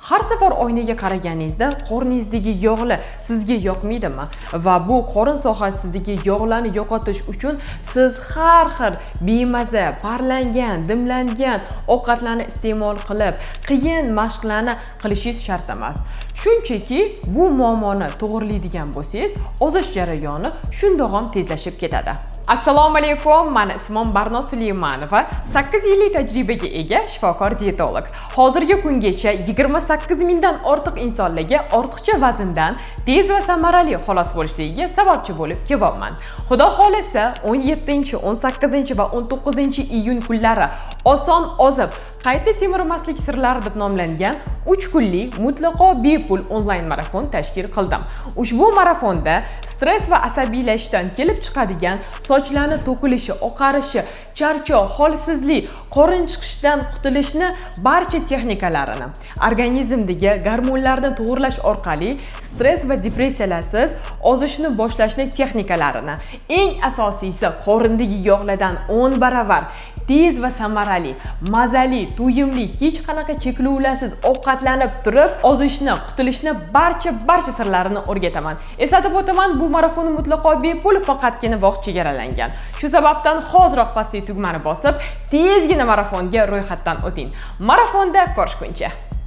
Har safar oynaga qaraganingizda qorningizdagi yog'lar sizga yoqmaydimi? Va bu qorin sohasidagi yog'larni yo'qotish uchun siz har xil bemaza, parlangan, dimlangan ovqatlarni iste'mol qilib, qiyin mashqlarni qilishingiz shart emas. Shunchaki bu muammoni to'g'rilaydigan bo'lsangiz, ozish jarayoni shundoq ham tezlashib ketadi. Assalomu alaykum, men ismim Barno Suleymanova, 8 yillik tajribaga ega shifokor diyetolog. Hozirgi kungacha 28 mingdan ortiq insonlarga ortiqcha vazndan tez va samarali xalos bo'lishligiga sababchi bo'lib kelyapman. Xudo xolasa 17, 18 va 19 iyun kunlari oson ozib, qayta semirmaslik sirlari deb nomlangan 3 kunlik mutlaqo bepul onlayn marafon tashkil qildim. Ushbu marafonda stress va asabiylashishdan kelib chiqadigan sochlarni to'kilishi, oqarishi, charchoq, holsizlik, qorin chiqishidan qutulishni barcha texnikalarini, organizmdagi gormonlarni to'g'irlash orqali stress va depressiyalarsiz ozishni boshlashni texnikalarini, eng asosiysi qorindagi yog'lardan 10 baravar tez va samarali, mazali, to'yimli, hech qanaqa cheklovlarsiz ovqatlanib turib ozishni, qutulishni barcha sirlarini o'rgataman. Eslatib o'taman, bu marafon mutlaqo bepul, faqatgina vaqt chegaralangan. Shu sababdan hoziroq pastdagi tugmani bosib, tezgina marafonga ro'yxatdan o'ting. Marafonda ko'rishguncha.